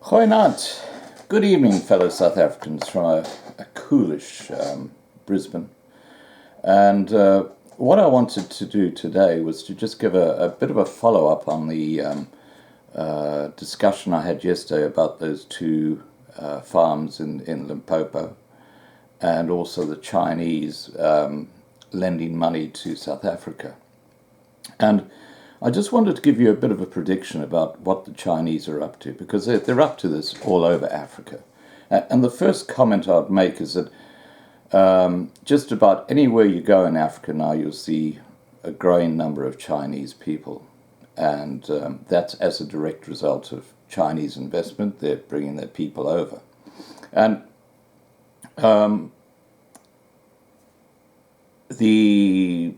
Goeienaand. Good evening, fellow South Africans from a coolish Brisbane. And what I wanted to do today was to just give a bit of a follow-up on the discussion I had yesterday about those two farms in Limpopo, and also the Chinese lending money to South Africa. And I just wanted to give you a bit of a prediction about what the Chinese are up to, because they're up to this all over Africa. And the first comment I'd make is that just about anywhere you go in Africa now, you'll see a growing number of Chinese people. And that's as a direct result of Chinese investment. They're bringing their people over. And the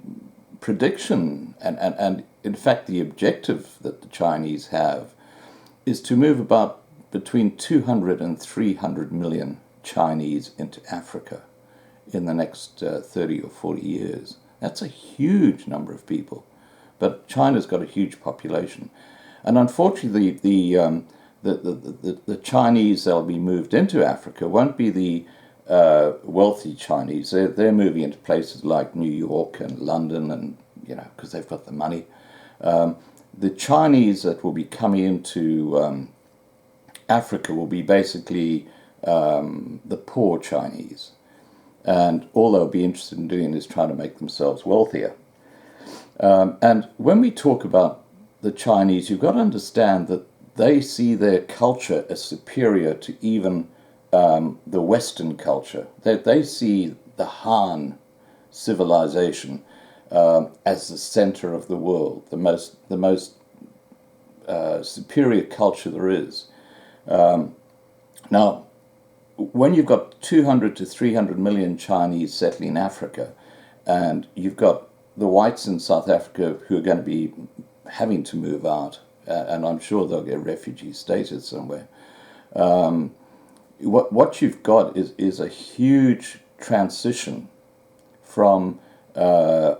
prediction and in fact the objective that the Chinese have is to move about between 200 and 300 million Chinese into Africa in the next 30 or 40 years. That's a huge number of people, but China's got a huge population, and unfortunately the Chinese that'll be moved into Africa won't be the wealthy Chinese. They're moving into places like New York and London, and because they've got the money. The Chinese that will be coming into Africa will be basically the poor Chinese, and all they'll be interested in doing is trying to make themselves wealthier. And when we talk about the Chinese, you've got to understand that they see their culture as superior to even the Western culture. They see the Han civilization as the center of the world, the most superior culture there is. Now, when you've got 200 to 300 million Chinese settling in Africa, and you've got the whites in South Africa who are going to be having to move out, and I'm sure they'll get refugee status somewhere. What you've got is a huge transition from a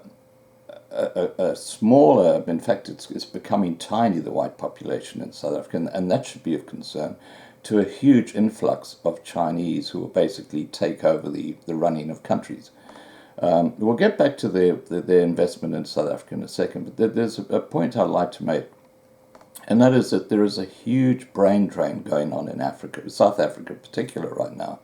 smaller, in fact it's becoming tiny, the white population in South Africa, and that should be of concern, to a huge influx of Chinese who will basically take over the running of countries. We'll get back to their investment in South Africa in a second, but there's a point I'd like to make, and that is that there is a huge brain drain going on in Africa, South Africa in particular right now.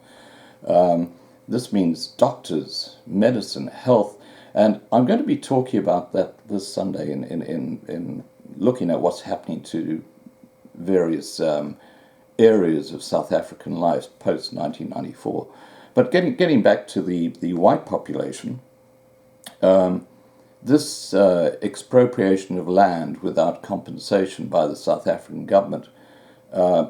This means doctors, medicine, health, and I'm going to be talking about that this Sunday in looking at what's happening to various areas of South African life post-1994. But getting back to the white population, this expropriation of land without compensation by the South African government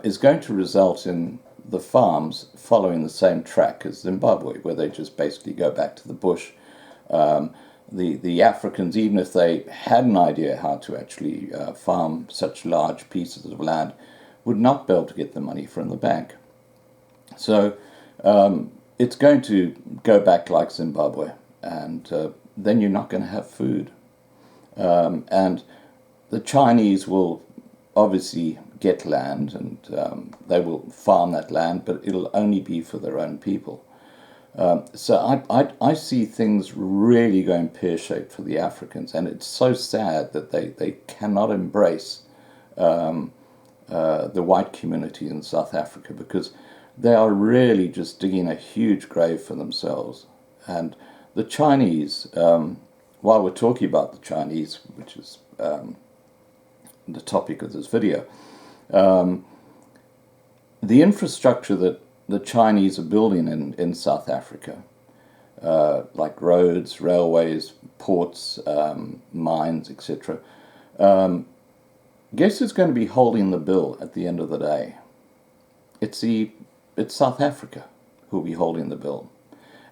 is going to result in the farms following the same track as Zimbabwe, where they just basically go back to the bush. The Africans, even if they had an idea how to actually farm such large pieces of land, would not be able to get the money from the bank. So it's going to go back like Zimbabwe, and then you're not going to have food. And the Chinese will obviously get land, and they will farm that land, but it'll only be for their own people. So I see things really going pear-shaped for the Africans, and it's so sad that they cannot embrace the white community in South Africa, because they are really just digging a huge grave for themselves. And the Chinese, while we're talking about the Chinese, which is the topic of this video, the infrastructure that the Chinese are building in South Africa, like roads, railways, ports, mines, etc., guess who's going to be holding the bill at the end of the day? It's South Africa who will be holding the bill.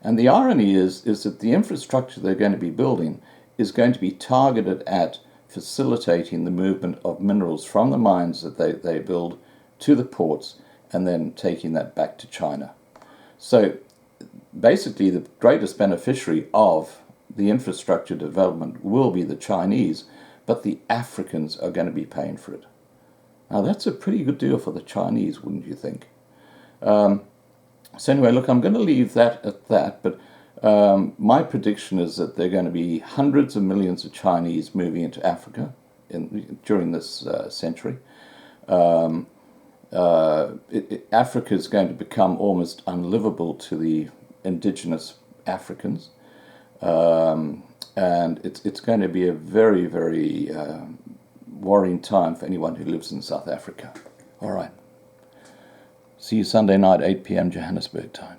And the irony is that the infrastructure they're going to be building is going to be targeted at facilitating the movement of minerals from the mines that they build to the ports, and then taking that back to China. So basically the greatest beneficiary of the infrastructure development will be the Chinese, but the Africans are going to be paying for it. Now that's a pretty good deal for the Chinese, wouldn't you think? So anyway, look, I'm going to leave that at that, but my prediction is that there are going to be hundreds of millions of Chinese moving into Africa during this century. Africa is going to become almost unlivable to the indigenous Africans, and it's going to be a very, very worrying time for anyone who lives in South Africa. All right. See you Sunday night, 8 p.m. Johannesburg time.